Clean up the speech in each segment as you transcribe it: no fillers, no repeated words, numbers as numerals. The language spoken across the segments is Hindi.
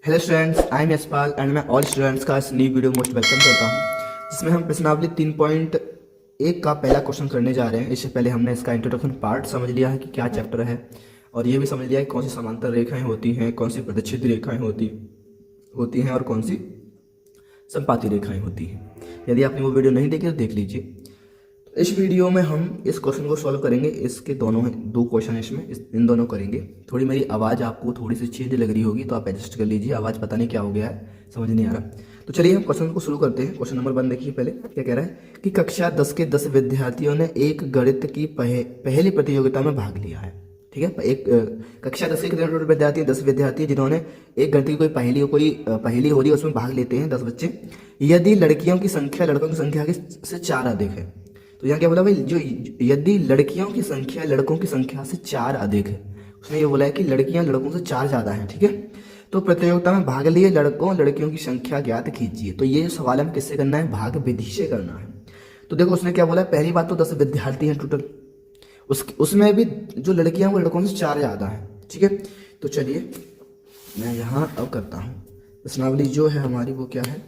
Hello students, I am Yashpal and मैं ऑल स्टूडेंट्स का इस न्यू वीडियो मोस्ट वेलकम करता हूं, जिसमें हम प्रश्नावली 3.1 का पहला क्वेश्चन करने जा रहे हैं। इससे पहले हमने इसका इंट्रोडक्शन पार्ट समझ लिया है कि क्या चैप्टर है, और ये भी समझ लिया है कौन सी समांतर रेखाएं होती हैं, कौन सी प्रदक्षिण रेखाएं होती हैं और कौन सी संपाती रेखाएं होती हैं। यदि आपने वो वीडियो नहीं देखी तो देख लीजिए। इस वीडियो में हम इस क्वेश्चन को सॉल्व करेंगे। इसके दो क्वेश्चन है इसमें, इन दोनों करेंगे। थोड़ी मेरी आवाज़ आपको थोड़ी सी चेंज लग रही होगी तो आप एडजस्ट कर लीजिए। आवाज़ पता नहीं क्या हो गया है, समझ नहीं आ रहा। तो चलिए हम क्वेश्चन को शुरू करते हैं। क्वेश्चन नंबर 1 देखिए। पहले क्या कह रहा है कि कक्षा 10 के 10 विद्यार्थियों ने एक गणित की पहली प्रतियोगिता में भाग लिया है। ठीक है, एक कक्षा 10 के टोटल विद्यार्थी 10 विद्यार्थी जिन्होंने एक गणित की कोई पहेली हो रही है उसमें भाग लेते हैं 10 बच्चे। यदि लड़कियों की संख्या लड़कों की संख्या से 4 अधिक है। तो यहाँ क्या बोला भाई, जो यदि लड़कियों की संख्या लड़कों की संख्या से 4 अधिक है, उसने ये बोला है कि लड़कियां लड़कों से 4 ज़्यादा हैं। ठीक है, तो प्रतियोगिता में भाग लिए लड़कों लड़कियों की संख्या ज्ञात कीजिए। तो ये सवाल हमें किससे करना है, भाग विधि से करना है। तो देखो उसने क्या बोला, पहली बात तो 10 विद्यार्थी हैं टोटल, उसमें भी जो लड़कियां वो लड़कों से 4 ज़्यादा हैं। ठीक है, तो चलिए मैं यहाँ अब करता हूँ। प्रश्नावली जो है हमारी वो क्या है,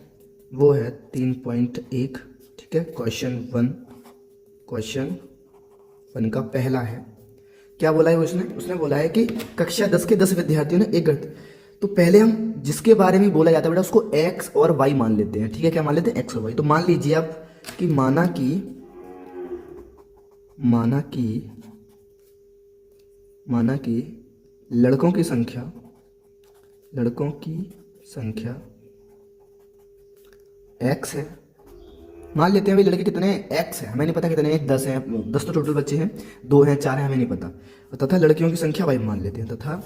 वो है 3.1। ठीक है, क्वेश्चन वन का पहला है। क्या बोला है उसने बोला है कि कक्षा 10 के 10 विद्यार्थियों ने एक गणित। तो पहले हम जिसके बारे में बोला जाता है बेटा उसको x और y मान लेते हैं। ठीक है, क्या मान लेते हैं, x और y। तो मान लीजिए आप कि माना कि लड़कों की संख्या x है। मान लेते हैं भाई लड़के कितने हैं, x है, हमें नहीं पता कितने हैं, 10 हैं। 10 तो टोटल बच्चे हैं, 2 हैं 4 हैं हमें नहीं पता। तथा लड़कियों की संख्या y मान लेते हैं, तथा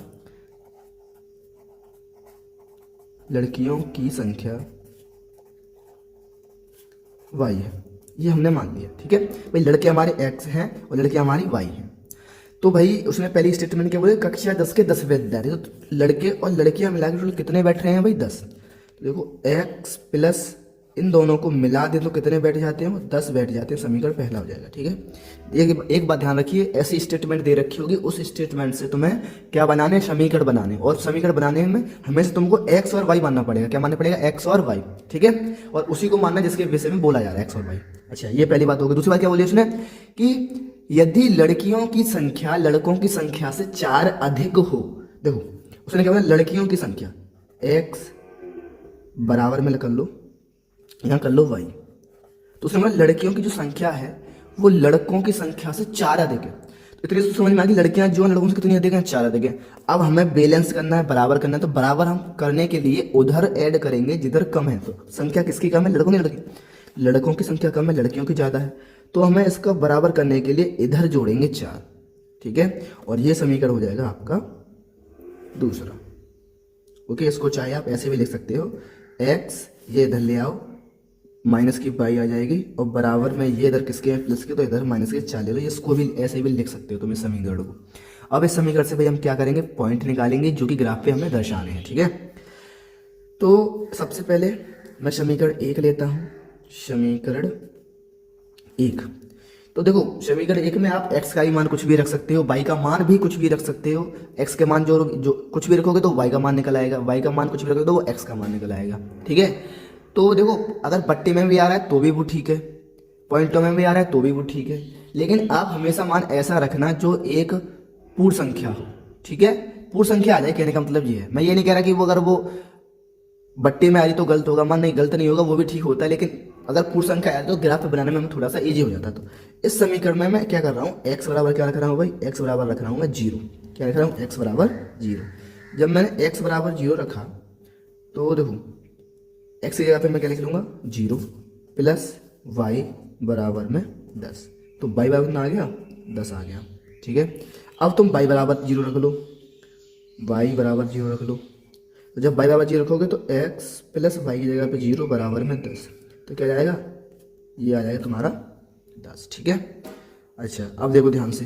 लड़कियों की संख्या y है, ये हमने मान लिया। ठीक है भाई, लड़के हमारे x हैं और लड़कियां हमारी y हैं। तो भाई उसने पहली स्टेटमेंट क्या बोले, कक्षा 10 के 10 विद्यार्थी। तो लड़के और लड़कियां मिलाकर टोटल कितने बैठ रहे हैं भाई, 10। तो देखो x प्लस इन दोनों को मिला दें तो कितने बैठ जाते हैं, 10 बैठ जाते हैं। समीकरण पहला हो जाएगा। ठीक है, एक बात ध्यान रखिए, ऐसी स्टेटमेंट दे रखी होगी, उस स्टेटमेंट से तुम्हें क्या बनाने, समीकरण बनाने। और समीकरण बनाने में हमेशा तुमको x और y मानना पड़ेगा। क्या मानना पड़ेगा, x और y। ठीक है, और उसी को मानना जिसके विषय में बोला जा रहा है, x और y। अच्छा, ये पहली बात होगी। दूसरी बात क्या बोली उसने कि यदि लड़कियों की संख्या लड़कों की संख्या से 4 अधिक हो। देखो उसने क्या बोला, लड़कियों की संख्या x बराबर में कर लो, यहाँ कर लो y। तो उसने बोला लड़कियों की जो संख्या है वो लड़कों की संख्या से 4 अधिक है। तो इतने से समझ में आ गई लड़कियां जो लड़कों से कितनी अधिक हैं, 4 अधिक है। अब हमें बैलेंस करना है, बराबर करना है। तो बराबर हम करने के लिए उधर ऐड करेंगे जिधर कम है। तो संख्या किसकी कम है, लड़कों की लड़की, लड़कों की संख्या कम है, लड़कियों की ज़्यादा है। तो हमें इसका बराबर करने के लिए इधर जोड़ेंगे 4। ठीक है, और ये समीकरण हो जाएगा आपका दूसरा। ओके, इसको चाहे आप ऐसे भी लिख सकते हो, x ये इधर ले आओ, माइनस की y आ जाएगी, और बराबर में ये इधर किसके हैं, प्लस के, तो इधर माइनस के 4 ले लो। इसको भी ऐसे भी लिख सकते हो तुम इस समीकरण को। अब इस समीकरण से भाई हम क्या करेंगे, पॉइंट निकालेंगे जो कि ग्राफ पे हमें दर्शाने हैं। ठीक है, तो सबसे पहले मैं समीकरण 1 लेता हूँ। समीकरण 1, तो देखो समीकरण 1 में आप x का ही मान कुछ भी रख सकते हो, y का मान भी कुछ भी रख सकते हो। x के मान जो कुछ भी रखोगे तो y का मान निकल आएगा, y का मान कुछ भी रखोगे तो वो x का मान निकल आएगा। ठीक है, तो देखो अगर पट्टी में भी आ रहा है तो भी वो ठीक है, पॉइंटों में भी आ रहा है तो भी वो ठीक है। लेकिन आप हमेशा मान ऐसा रखना जो एक पूर्ण संख्या हो। ठीक है, पूर्ण संख्या आ जाए, कहने का मतलब ये है। मैं ये नहीं कह रहा कि वो अगर वो बट्टी में आ रही तो गलत होगा, मान नहीं गलत नहीं होगा, वो भी ठीक होता है। लेकिन अगर पूर्ण संख्या आ रही तो ग्राफ पे बनाने में हमें थोड़ा सा इजी हो जाता। तो इस समीकरण में मैं क्या कर रहा हूँ, x बराबर क्या रख रहा हूँ भाई, x बराबर रख रहा हूँ मैं 0। क्या रख रहा हूँ, x बराबर 0। जब मैंने x बराबर 0 रखा तो देखो x की जगह पे मैं क्या लिख लूँगा, 0 प्लस y बराबर में 10। तो y बराबर कितना आ गया, 10 आ गया। ठीक है, अब तुम y बराबर 0 रख लो, y बराबर 0 रख लो। तो जब y बराबर 0 रखोगे तो x प्लस y की जगह पे 0 बराबर में 10। तो क्या जाएगा, ये आ जाएगा तुम्हारा 10। ठीक है, अच्छा अब देखो ध्यान से,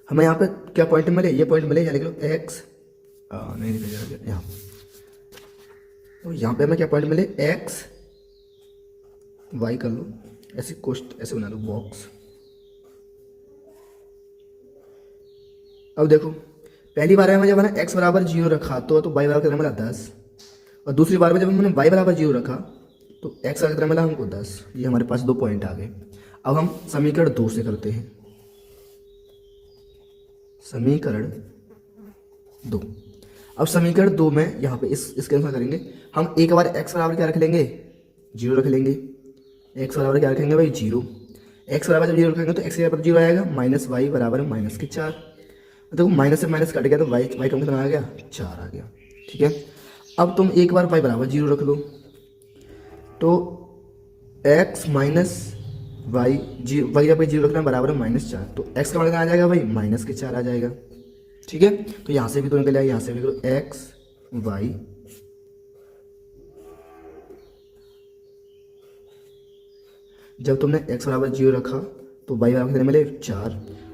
हमें यहाँ पे क्या पॉइंट मिले, ये पॉइंट मिले, यहाँ लिख लो x नहीं लिखा यहाँ। तो यहाँ पे हमें क्या पॉइंट मिले, x y कर लो, ऐसे ऐसे बना लो बॉक्स। अब देखो पहली बार में जब मैंने x बराबर 0 रखा तो y बराबर कितना मिला, 10। और दूसरी बार में जब हमने y बराबर 0 रखा तो x का कितना मिला हमको 10। ये हमारे पास 2 पॉइंट आ गए। अब हम समीकरण 2 से करते हैं। समीकरण 2, अब समीकरण 2 में यहाँ पे इसके अनुसार करेंगे हम। एक बार x बराबर क्या रख लेंगे, 0 रख लेंगे। x बराबर क्या रखेंगे भाई, 0। x बराबर जब 0 रखेंगे तो x बराबर 0 आएगा, माइनस वाई बराबर माइनस के 4। देखो माइनस से माइनस कट गया तो y का कितना आ गया, 4 आ गया। ठीक है, अब तुम एक बार y बराबर 0 रख लो तो x माइनस वाई, वाई जब 0 रखना बराबर -4, तो x का मान आ जाएगा भाई माइनस के 4 आ जाएगा। ठीक है, तो यहाँ से भी तो निकल आएगा, यहाँ से भी करो x वाई जब तुमने x बराबर 0 रखा तो y बराबर कितने मिले 4,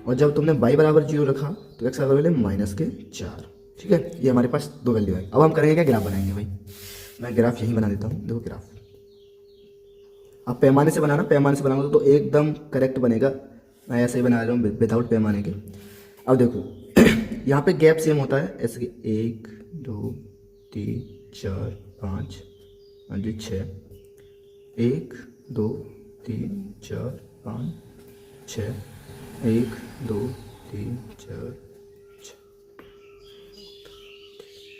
और जब तुमने y बराबर 0 रखा तो x बराबर मिले -4। ठीक है, ये हमारे पास 2 वैल्यू है। अब हम करेंगे क्या, ग्राफ बनाएंगे भाई। मैं ग्राफ यहीं बना देता हूँ, देखो ग्राफ। अब पैमाने से बनाना, पैमाने से बनाऊंगा तो एकदम करेक्ट बनेगा। मैं ऐसे ही बना रहा हूँ विदाउट पैमाने के। अब देखो यहाँ पे गैप सेम होता है ऐसे कि 1 2 3 4 5 6, 1 2 3 4 5 6, 1 2 3 4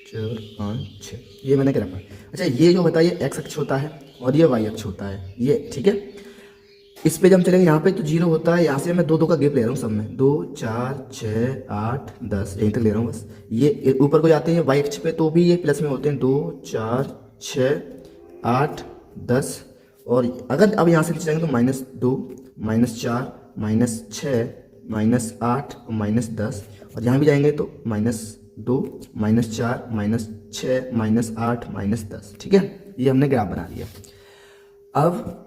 4 5 6, ये मैंने ग्राफ। अच्छा, ये जो होता है ये x अक्ष होता है और ये y अक्ष होता है, ये ठीक है। इस पे जब हम चलेंगे यहाँ पे तो 0 होता है, यहाँ से मैं 2 2 का गैप ले रहा हूँ सब में, 2 4 6 8 10 यहीं तक ले रहा हूँ बस। ये ऊपर को जाते हैं y अक्ष पे तो भी ये प्लस में होते हैं, 2 4 6 8 10, और अगर अब यहाँ से नीचे जाएंगे तो -2 -4 -6 -8 और -10, और यहाँ भी जाएंगे तो -2 -4 -6 -8 -10। ठीक है, ये हमने ग्राफ बना लिया। अब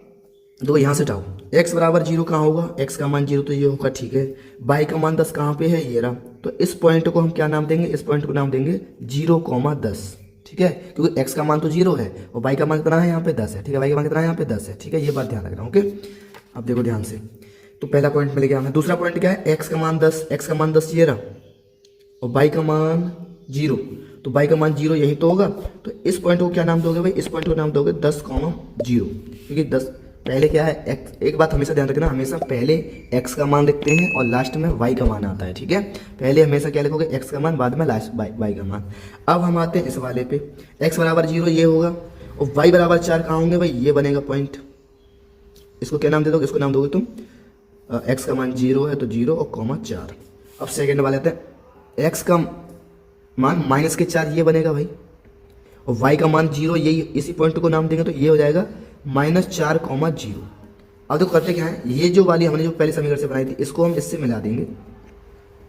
दो यहाँ से हटाओ, x बराबर 0 कहाँ होगा, x का मान 0 तो ये होगा। ठीक है, y का मान 10 कहाँ पे है, ये रहा। तो इस पॉइंट को हम क्या नाम देंगे, इस पॉइंट को नाम देंगे 0,10। ठीक है, क्योंकि x का मान तो 0 है और y का मान कितना है यहाँ पे 10 है। ठीक है, y का मान कितना है यहाँ पे 10 है। ठीक है, ये बात ध्यान रखना। ओके, अब देखो ध्यान से, तो पहला पॉइंट मिल गया हमें। दूसरा पॉइंट क्या है, x का मान 10, x का मान 10 ये रहा, और y का मान 0, तो y का मान 0 यही तो होगा। तो इस पॉइंट को क्या नाम दोगे भाई, इस पॉइंट को नाम दोगे 10,0, क्योंकि 10 पहले क्या है x। एक बात हमेशा ध्यान रखना, हमेशा पहले x का मान लिखते हैं और लास्ट में y का मान आता है। ठीक है, पहले हमेशा क्या लिखोगे, x का मान, बाद में लास्ट y का मान। अब हम आते हैं इस वाले पे, x बराबर 0 ये होगा और y बराबर 4 कहाँ होंगे भाई, ये बनेगा पॉइंट। इसको क्या नाम दे दोगे, इसको नाम दोगे तुम x का मान 0 है तो 0 और कॉमा 4। अब सेकेंड वाले आते हैं, x का मान -4 ये बनेगा भाई, और y का मान 0, यही इसी पॉइंट को नाम देंगे तो ये हो जाएगा -4,0। अब देखो करते क्या है, ये जो वाली हमने जो पहले समीकरण से बनाई थी इसको हम इससे मिला देंगे,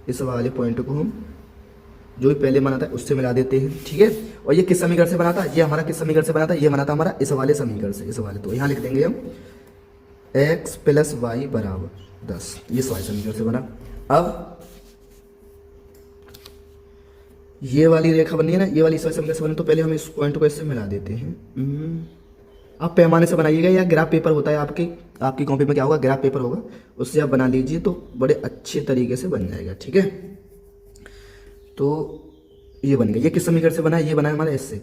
इस वाले पॉइंट को हम जो भी पहले बना था उससे मिला देते हैं। ठीक है, और ये किस समीकरण से बना था, ये हमारा किस समीकरण से बना था, ये बना था हमारा इस वाले समीकरण से, इस वाले। तो यहाँ लिख देंगे हम x + y = 10, ये इस वाले समीकरण से बना। अब ये वाली रेखा बनी है ना, ये वाली इस वाले समीकरण से बनी, तो पहले हम इस पॉइंट को इससे मिला देते हैं। आप पैमाने से बनाइएगा या ग्राफ पेपर होता है आपकी कॉपी में क्या होगा, ग्राफ पेपर होगा, उससे आप बना लीजिए तो बड़े अच्छे तरीके से बन जाएगा। ठीक है, तो ये बन गया। ये किस समीकरण से बना है, ये बना है हमारा इससे,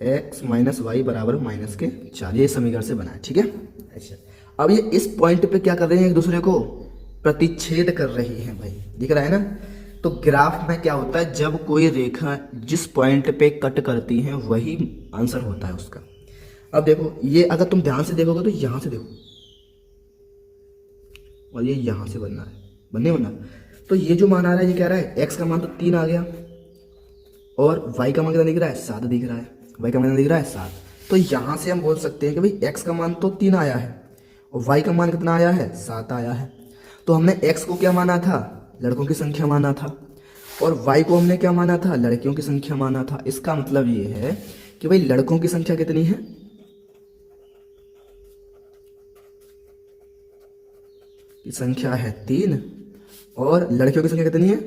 x - y = -4, ये समीकरण से बना है। ठीक है, अच्छा, अब ये इस पॉइंट पे क्या कर रहे हैं, एक दूसरे को प्रतिच्छेद कर रही हैं भाई, दिख रहा है ना। तो ग्राफ में क्या होता है, जब कोई रेखा जिस पॉइंट पे कट करती है वही आंसर होता है उसका। अब देखो, ये अगर तुम ध्यान से देखोगे तो यहां से देखो और ये यहां से बनना है, बनना। तो ये जो मान आ रहा है ये कह रहा है x का मान तो 3 आ गया और y का मान कितना दिख रहा है, 7 दिख रहा है। y का मान दिख रहा है 7, तो यहां से हम बोल सकते हैं कि भाई x का मान तो 3 आया है और y का मान कितना आया है, 7 आया है। तो हमने x को क्या माना था, लड़कों की संख्या माना था, और y को हमने क्या माना था, लड़कियों की संख्या माना था। इसका मतलब ये है कि भाई लड़कों की संख्या कितनी है, की संख्या है 3 और लड़कियों की संख्या कितनी है,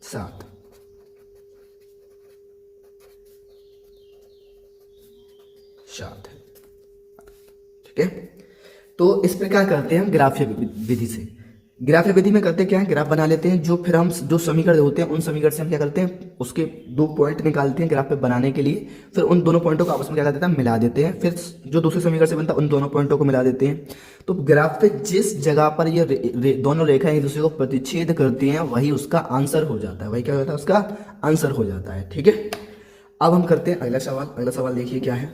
7। है। ठीक है, तो इस प्रकार करते हैं हम ग्राफीय विधि से। ग्राफ विधि में करते क्या है, ग्राफ बना लेते हैं, जो फिर हम जो समीकरण होते हैं उन समीकरण से हम क्या करते हैं, उसके दो पॉइंट निकालते हैं ग्राफ पे बनाने के लिए, फिर उन दोनों पॉइंटों को आपस में क्या कर देते हैं, मिला देते हैं, फिर जो दूसरे समीकरण से बनता है उन दोनों पॉइंटों को मिला देते हैं। तो ग्राफ पे जिस जगह पर ये दोनों रेखाएं एक दूसरे को प्रतिच्छेद करती हैं वही उसका आंसर हो जाता है, वही क्या होता है, उसका आंसर हो जाता है। ठीक है, अब हम करते हैं अगला सवाल। अगला सवाल देखिए क्या है।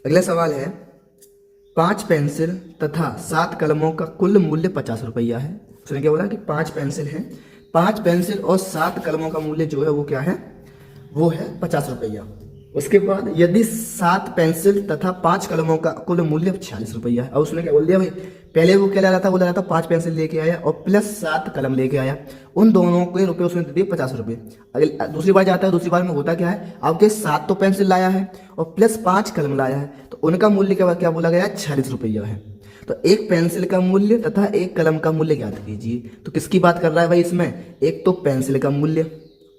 अगला सवाल है 5 पेंसिल तथा 7 कलमों का कुल मूल्य 50 रुपया है। उसने क्या बोला कि 5 पेंसिल हैं, 5 पेंसिल और 7 कलमों का मूल्य जो है वो क्या है, वो है 50 रुपया। उसके बाद यदि 7 पेंसिल तथा 5 कलमों का कुल मूल्य 46 रुपया है। और उसने क्या बोल दिया भाई, पहले वो क्या ला रहा था, वो ला रहा था 5 पेंसिल लेके आया और प्लस 7 कलम लेके आया, उन दोनों के रुपए उसने दे दिए 50 रुपये। अगले दूसरी बार जाता है, दूसरी बार में होता क्या है, आपके 7 तो पेंसिल लाया है और प्लस 5 कलम लाया है, तो उनका मूल्य क्या बोला गया, 46 रुपया है। तो एक पेंसिल का मूल्य तथा एक कलम का मूल्य ज्ञात कीजिए। तो किसकी बात कर रहा है भाई इसमें, एक तो पेंसिल का मूल्य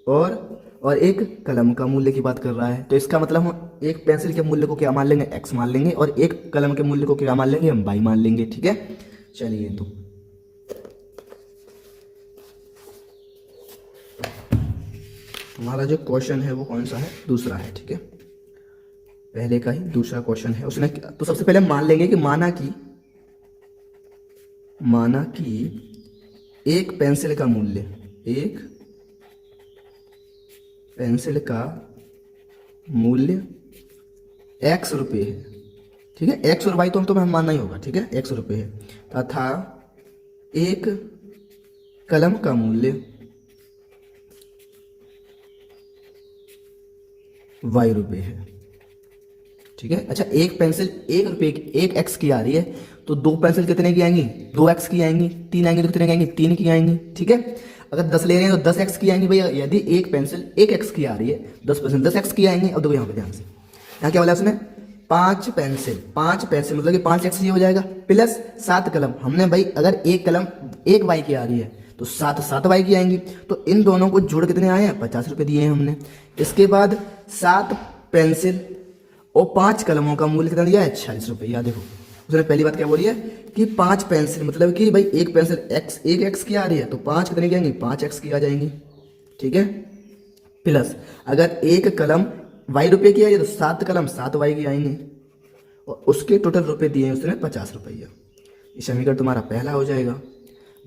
और एक कलम का मूल्य की बात कर रहा है। तो इसका मतलब हम एक पेंसिल के मूल्य को क्या मान लेंगे, x मान लेंगे, और एक कलम के मूल्य को क्या मान लेंगे, हम y मान लेंगे। ठीक है, चलिए तो हमारा जो क्वेश्चन है वो कौन सा है, दूसरा है। ठीक है, पहले का ही दूसरा क्वेश्चन है। उसने तो सबसे पहले मान लेंगे कि माना कि एक पेंसिल का मूल्य, एक पेंसिल का मूल्य x रुपये है। ठीक है, x और y तो हमें मानना ही होगा। ठीक है, x रुपये है तथा एक कलम का मूल्य y रुपये है। ठीक है, अच्छा एक पेंसिल 1 रुपये की, 1 x की आ रही है, तो 2 पेंसिल कितने की आएंगी, 2 x की आएंगी, 3 आएंगी तो कितने की आएंगी, 3 की आएंगी। ठीक है, अगर 10 ले रहे हैं तो 10 x की आएंगी भैया। यदि एक पेंसिल 1 x की आ रही है, 10 पेंसिल 10 x की आएंगी। अब देखो यहाँ पे ध्यान से, यहाँ क्या बोला उसने, 5 पेंसिल मतलब कि 5 x ये हो जाएगा, प्लस 7 कलम। हमने भाई अगर एक कलम 1 y की आ रही है तो 7 y की आएंगी, तो इन दोनों को जोड़ कितने आए हैं, 50 रुपये दिए हैं हमने। इसके बाद 7 पेंसिल और 5 कलमों का मूल्य कितना दिया है, 46 रुपये। देखो उसने पहली बात क्या बोली है कि 5 पेंसिल मतलब कि भाई एक पेंसिल एक एक्स की आ रही है, तो 5 कितने की आएंगी, 5 एक्स की आ जाएंगी। ठीक है, प्लस अगर एक कलम y रुपये की आई है तो 7 कलम 7 y की आएंगे, और उसके टोटल रुपए दिए हैं उसने 50 रुपया। ये समीकरण तुम्हारा पहला हो जाएगा।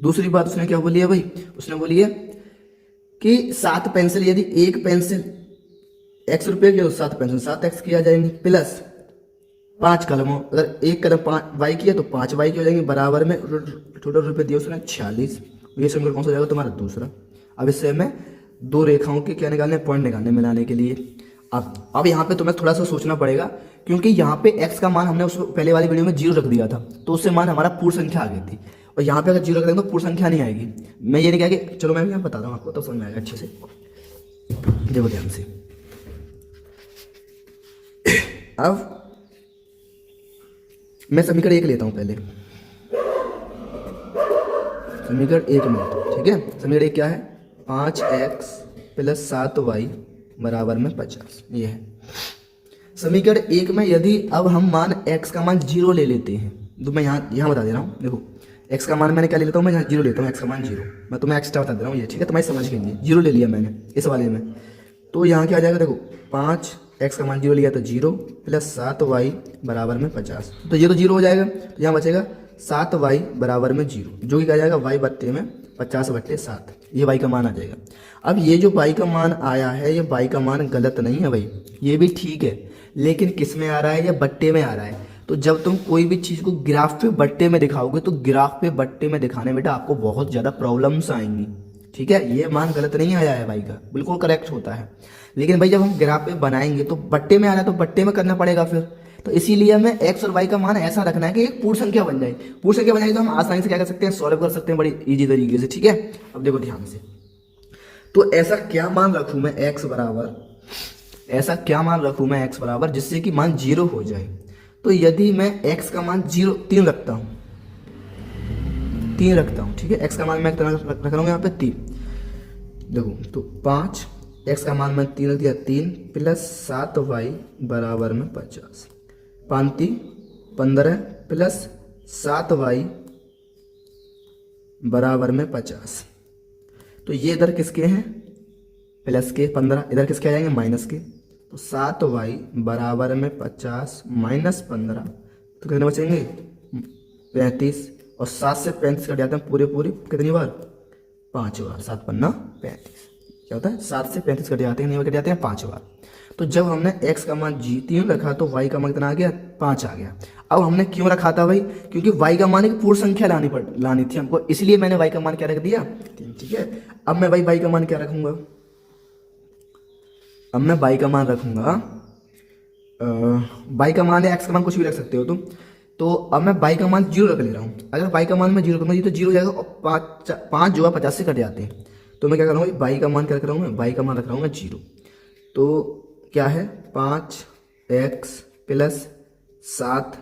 दूसरी बात उसने क्या बोली है भाई, उसने बोली है कि 7 पेंसिल, यदि एक पेंसिल x रुपये की तो 7 पेंसिल 7 x की आ जाएंगी, प्लस 5 कलमों, अगर एक कलम 5 y की है तो 5 y की हो जाएंगी, बराबर में टोटल रुपए दिए उसने 46। ये समीकरण कौन सा हो जाएगा तुम्हारा, दूसरा। अब इससे हमें दो रेखाओं के क्या निकालने, पॉइंट निकालने मिलाने के लिए। अब यहाँ पे तुम्हें थोड़ा सा सोचना पड़ेगा, क्योंकि यहाँ पे x का मान हमने उस पहले वाली वीडियो में 0 रख दिया था, तो उससे मान हमारा पूर्ण संख्या आ गई थी, और यहाँ पे अगर 0 रख देंगे तो पूर्ण संख्या नहीं आएगी। मैं ये नहीं कहा कि, चलो मैं यहाँ बता रहा हूँ आपको, तो समझ में आएगा अच्छे से। देखो ध्यान से, अब मैं समीकरण 1 लेता हूँ पहले, समीकरण 1 में। ठीक है, समीकरण 1 क्या है, 5x प्लस 7y बराबर में 50, ये है समीकरण 1 में। यदि अब हम मान x का मान 0 ले लेते हैं, तो मैं यहाँ बता दे रहा हूँ। देखो x का मान मैंने क्या ले लेता हूँ, मैं यहाँ 0 लेता हूँ, x का मान 0, मैं तुम्हें एक्स्ट्रा बता दे रहा हूँ ये। ठीक है, तुम्हारी समझ के लिए 0 ले लिया मैंने इस वाले में, तो यहाँ क्या आ जाएगा, देखो 5x का मान 0 लिया तो 0 प्लस 7y बराबर में 50, तो ये तो 0 हो जाएगा, तो यहाँ बचेगा 7y बराबर में 0, जो कि क्या जाएगा y बट्टे में 50/7, ये y का मान आ जाएगा। अब ये जो y का मान आया है, ये y का मान गलत नहीं है भाई, ये भी ठीक है, लेकिन किस में आ रहा है, ये बट्टे में आ रहा है। तो जब तुम कोई भी चीज़ को ग्राफ पे बट्टे में दिखाओगे, तो ग्राफ पे बट्टे में दिखाने बेटा आपको बहुत ज़्यादा प्रॉब्लम्स आएंगी। ठीक है, ये मान गलत नहीं आया है भाई का, बिल्कुल करेक्ट होता है, लेकिन भाई जब हम ग्राफ पे बनाएंगे तो बट्टे में आ रहा है, तो बट्टे में करना पड़ेगा फिर। तो इसीलिए हमें x और y का मान ऐसा रखना है कि एक पूर्ण संख्या बन जाए। पूर्ण संख्या बन जाएगी तो हम आसानी से क्या कर सकते हैं, सॉल्व कर सकते हैं बड़ी इजी तरीके से। ठीक है, अब देखो ध्यान से, तो ऐसा क्या मान रखूं मैं x बराबर, ऐसा क्या मान रखूं मैं x बराबर जिससे कि मान 0 हो जाए। तो यदि मैं x का मान 3 रखता हूँ, 3 रखता हूँ, ठीक है, x का मान मैं कितना रख रहा हूँ यहाँ पे 3। देखो तो 5, x का मान मैं 3 रख दिया, 3 प्लस 7y बराबर में 50, 5 15 प्लस 7y बराबर में 50। तो ये इधर किसके हैं, प्लस के 15, इधर किसके आ जाएंगे, माइनस के। तो 7y बराबर में 50 माइनस 15, तो कितने बचेंगे, 35। और 7 से 35 कट जाते हैं पूरे पूरे कितनी बार, 5 बार। 7 पन्ना 35, क्या होता है, 7 से 35 कट जाते हैं, नहीं कट जाते हैं 5 बार। तो जब हमने x का मान 3 रखा तो y का मान कितना आ गया, 5 आ गया। अब हमने क्यों रखा था भाई, क्योंकि y का मान एक पूर्ण संख्या लानी थी हमको, इसलिए मैंने y का मान क्या रख दिया, 3। ठीक है, अब मैं भाई y का मान क्या रखूंगा, अब मैं y का मान रखूंगा, y का मान या x का मान कुछ भी रख सकते हो तुम। तो अब मैं y का मान 0 रख ले रहा हूँ। अगर y का मान मैं 0 रखूंगा ये तो 0 हो जाएगा, और 5 जो है 50 से कट जाते हैं। तो मैं क्या करूँगा, y का मान क्या रख रहा हूँ मैं, y का मान रख रहा हूँ मैं 0। तो क्या है, 5x प्लस 7,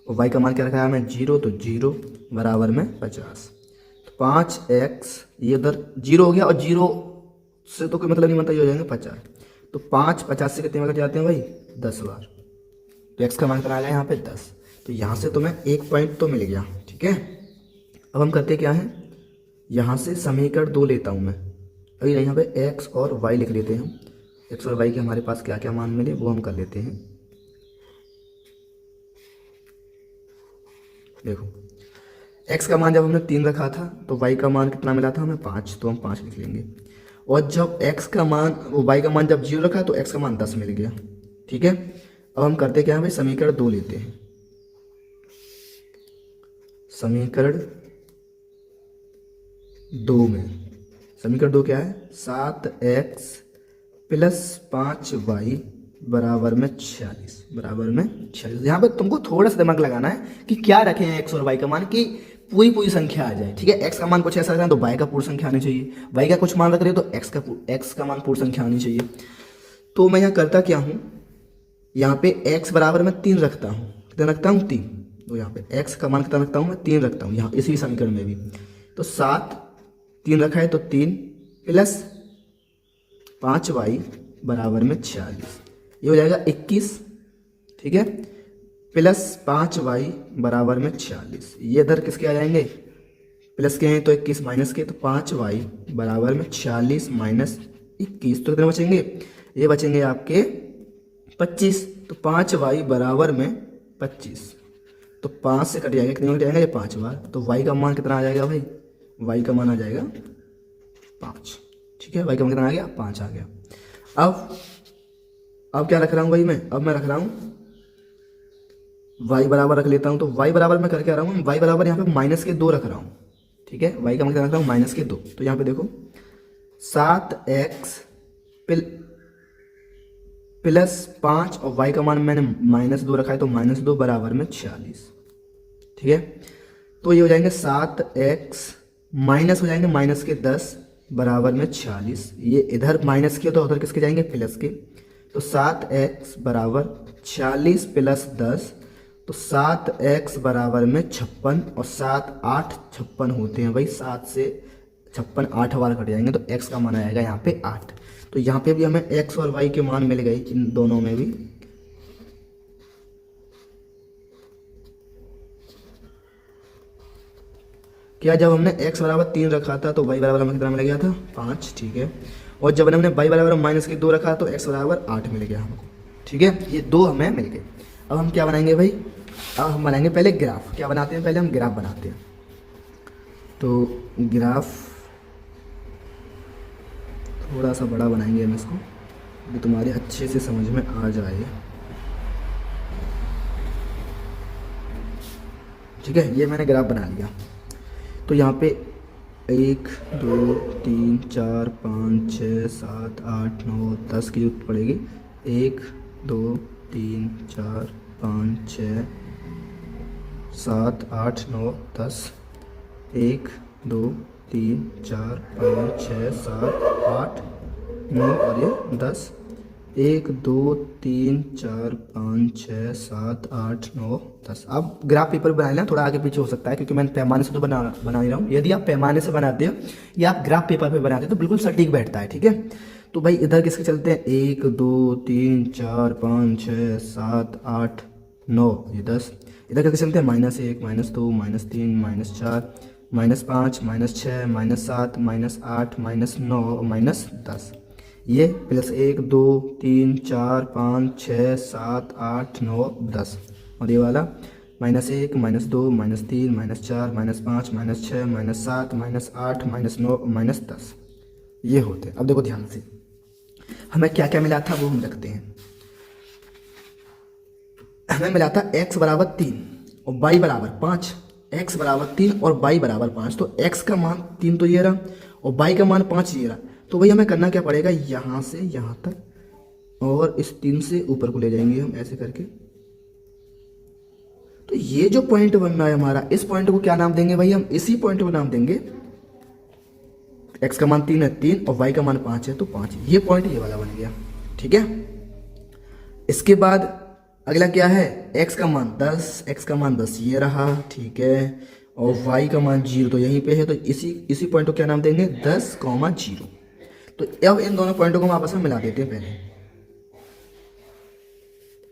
और y का मान क्या रखा है मैं 0, तो 0 बराबर में 50। तो 5x ये उधर 0 हो गया, और 0 से तो कोई मतलब नहीं बनता, ये हो जाएंगे 50। तो 5 50 से कितने बार कट जाते हैं भाई, 10 बार। तो x का मान कितना आ गया यहाँ पे 10। तो यहाँ से तुम्हें 1 पॉइंट तो मिल गया। ठीक है, अब हम करते क्या है, यहाँ से समीकरण 2 लेता हूँ मैं। अभी यहाँ पे x और y लिख लेते हैं। x और y के हमारे पास क्या क्या मान मिले वो हम कर लेते हैं। देखो x का मान जब हमने 3 रखा था तो y का मान कितना मिला था हमें 5, तो हम 5 लिख लेंगे। और जब x का मान y का मान जब 0 रखा तो x का मान 10 मिल गया। ठीक है, अब हम करते क्या है भाई, समीकरण 2 लेते हैं। समीकरण 2 में, समीकरण 2 क्या है, 7x प्लस 5y बराबर में 46, बराबर में 46। यहाँ पे तुमको थोड़ा सा दिमाग लगाना है कि क्या रखे हैं x और y का मान, कि पूरी पूरी संख्या आ जाए। ठीक है, x का मान कुछ ऐसा रखना है तो y का पूर्ण संख्या आनी चाहिए, y का कुछ मान रख रहे हो तो x का मान पूर्ण संख्या आनी चाहिए। तो मैं यहाँ करता क्या हूँ, यहाँ पे x बराबर में 3 रखता हूँ, कितना रखता हूँ 3। तो यहाँ पे x का मान कितना रखता हूँ मैं 3 रखता हूँ, यहाँ इसी समीकरण में भी। तो 7 3 रखा है तो 3 प्लस 5y बराबर में 46, ये हो जाएगा 21। ठीक है, प्लस 5y बराबर में 46, ये इधर किसके आ जाएंगे, प्लस के हैं तो 21 माइनस के, तो 5y बराबर में 46 माइनस 21, तो कितने बचेंगे, ये बचेंगे आपके 25। तो 5y बराबर में 25, तो 5 से कट जाएगा, कितने कट जाएगा ये 5 बार। तो y का मान कितना आ जाएगा भाई, y का मान आ जाएगा 5। ठीक है, y का मान कितना आ गया, 5 आ गया। अब क्या रख रहा हूँ भाई मैं, अब मैं रख रहा हूँ y बराबर रख लेता हूँ। तो y बराबर मैं करके आ रहा हूँ, y बराबर यहाँ पे माइनस के 2 रख रहा हूँ। ठीक है, y का मान कितना रख रहा हूँ, माइनस के 2। तो यहाँ पे देखो 7x प्लस 5 और y का मान मैंने -2 रखा है, तो -2 बराबर में 46। ठीक है, तो ये हो जाएंगे 7x माइनस हो जाएंगे माइनस के 10 बराबर में 46, ये इधर माइनस के तो उधर किसके जाएंगे, प्लस के। तो 7x बराबर 46 प्लस 10, तो 7x बराबर में 56, और 7 8 56 होते हैं भाई, 7 से 56 8 बार कट जाएंगे, तो x का मान आएगा यहाँ पे 8। तो यहाँ पे भी हमें x और y के मान मिल गए, इन दोनों में भी। क्या, जब हमने x बराबर 3 रखा था तो y बराबर हमें कितना मिल गया था, 5। ठीक है, और जब हमने y बराबर माइनस के 2 रखा तो x बराबर 8 मिल गया हमको। ठीक है, ये 2 हमें मिल गए। अब हम क्या बनाएंगे भाई, अब हम बनाएंगे पहले ग्राफ। क्या बनाते हैं, पहले हम ग्राफ बनाते हैं। तो ग्राफ थोड़ा सा बड़ा बनाएंगे हम इसको, कि तुम्हारे अच्छे से समझ में आ जाए। ठीक है, ये मैंने ग्राफ बना लिया। तो यहाँ पे 1 2 3 4 5 6 7 8 9 10 की जरूरत पड़ेगी। 1 2 3 4 5 6 7 8 9 10, 1 2 3 4 5 6 7 8 9 और ये 10, 1 2 3 4 5 6 7 8 9 10। अब ग्राफ पेपर बनाए ना, थोड़ा आगे पीछे हो सकता है क्योंकि मैं पैमाने से तो बना ही रहा हूँ। यदि आप पैमाने से बनाते हो या आप ग्राफ पेपर पे बनाते हो तो बिल्कुल सटीक बैठता है। ठीक है, तो भाई इधर किसके चलते हैं, 1 2 3 4 5 6 7 8 9 ये 10। इधर किसके चलते हैं, -1 -2 -3 -4 -5 -6 -7 -8 -9 -10, ये +1 2 3 4 5 6 7 8 9 10, और ये वाला -1 -2 -3 -4 -5 -6 -7 -8 -9 -10, ये होते हैं। अब देखो ध्यान से, हमें क्या क्या मिला था वो हम रखते हैं। हमें मिला था x बराबर 3 और y बराबर 5, x बराबर 3 और y बराबर 5, तो x का मान 3 तो ये रहा और y का मान 5 ये रहा। तो भाई हमें करना क्या पड़ेगा, यहाँ से यहाँ तक और इस 3 से ऊपर को ले जाएंगे हम ऐसे करके। तो ये जो पॉइंट बन रहा है हमारा, इस पॉइंट को क्या नाम देंगे भाई, हम इसी पॉइंट को नाम देंगे, x का मान 3 है 3 और y का मान 5 है तो 5, ये पॉइंट ये वाला बन गया। ठीक है, इसके बाद अगला क्या है, x का मान 10, x का मान 10 ये रहा। ठीक है, और y का मान 0 तो यहीं पे है, तो इसी पॉइंट को क्या नाम देंगे, 10, 0। तो अब इन दोनों पॉइंटों को हम आपस में मिला देते हैं पहले।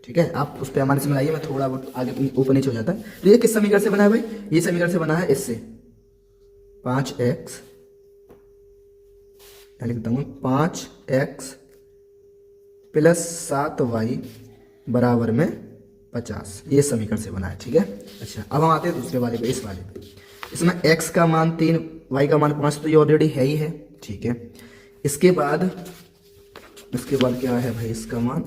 ठीक है, आप उस पैमाने से मिलाइए, मैं थोड़ा बहुत आगे ऊपर नीचे हो जाता है। तो ये किस समीकरण से बना है भाई, ये समीकरण से बना है इससे, 5x लिखता हूँ, 5x + 7y बराबर में 50, ये समीकरण से बना है। ठीक है, अच्छा अब हम आते हैं दूसरे वाले पे, इस वाले पे। इसमें x का मान 3 y का मान 5 तो ये ऑलरेडी है ही है। ठीक है, इसके बाद क्या है भाई, इसका मान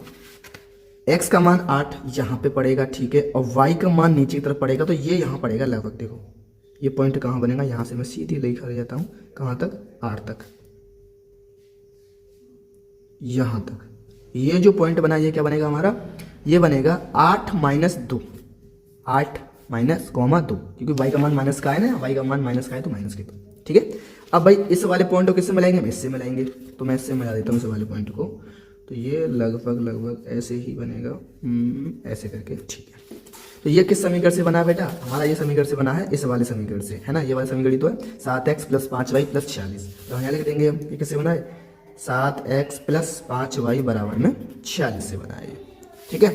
x का मान 8 यहाँ पे पड़ेगा। ठीक है, और y का मान नीचे की तरफ पड़ेगा, तो ये यहाँ पड़ेगा लगभग। देखो ये पॉइंट कहाँ बनेगा, यहाँ से मैं सीधी लेकर जाता हूँ कहाँ तक, 8 तक, यहाँ तक। ये जो पॉइंट बना ये क्या बनेगा हमारा, ये बनेगा 8 - 2, 8 - 2, क्योंकि y का मान माइनस का है ना, y का मान माइनस का है तो माइनस के 2। ठीक है, अब भाई इस वाले पॉइंट को किससे मिलाएंगे, हम इससे मिलाएंगे, तो मैं इससे मिला देता हूँ इस वाले पॉइंट को। तो ये लगभग ऐसे ही बनेगा, ऐसे करके। ठीक है, तो ये किस समीकरण से बना है बेटा, हमारा ये समीकरण से बना है, इस वाले समीकरण से, है ना, ये वाला समीकरण तो है 7x + 5y + 46। तो हम यहाँ लिख देंगे, ये किससे बना है, 7x + 5y बराबर में 46 से बना है। ठीक है,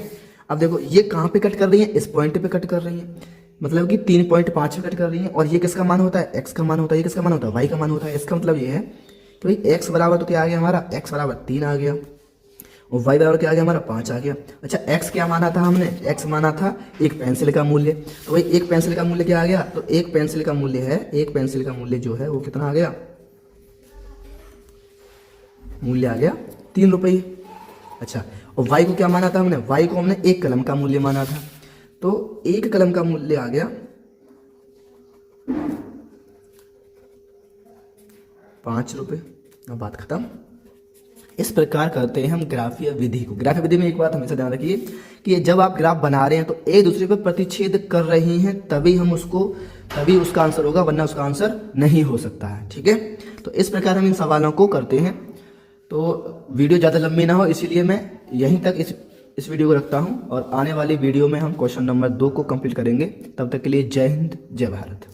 अब देखो ये कहाँ पे कट कर रही है, इस पॉइंट पे कट कर रही है, मतलब कि 3.5 पे कट कर रही है। और ये किसका मान होता है, x का मान होता है, ये किसका मान होता है, y का मान होता है। इसका मतलब ये है कि भाई x बराबर तो क्या आ गया हमारा, x बराबर 3 आ गया, और y बराबर क्या आ गया हमारा, 5 आ गया। अच्छा x क्या माना था हमने, x माना था एक पेंसिल का मूल्य, तो भाई एक पेंसिल का मूल्य क्या आ गया, तो एक पेंसिल का मूल्य है, एक पेंसिल का मूल्य जो है वो कितना आ गया, मूल्य आ गया 3 रुपये। अच्छा, और y को क्या माना था हमने, y को हमने एक कलम का मूल्य माना था, तो एक कलम का मूल्य आ गया 5 रुपये। अब बात खत्म। इस प्रकार करते हैं हम ग्राफीय विधि को। ग्राफीय विधि में एक बात हमेशा ध्यान रखिए कि जब आप ग्राफ बना रहे हैं तो एक दूसरे पर प्रतिच्छेद कर रही हैं, तभी उसका आंसर होगा, वरना उसका आंसर नहीं हो सकता है। ठीक है, तो इस प्रकार हम इन सवालों को करते हैं। तो वीडियो ज़्यादा लंबी ना हो, इसीलिए मैं यहीं तक इस वीडियो को रखता हूं, और आने वाली वीडियो में हम क्वेश्चन नंबर 2 को कंप्लीट करेंगे। तब तक के लिए जय हिंद, जय भारत।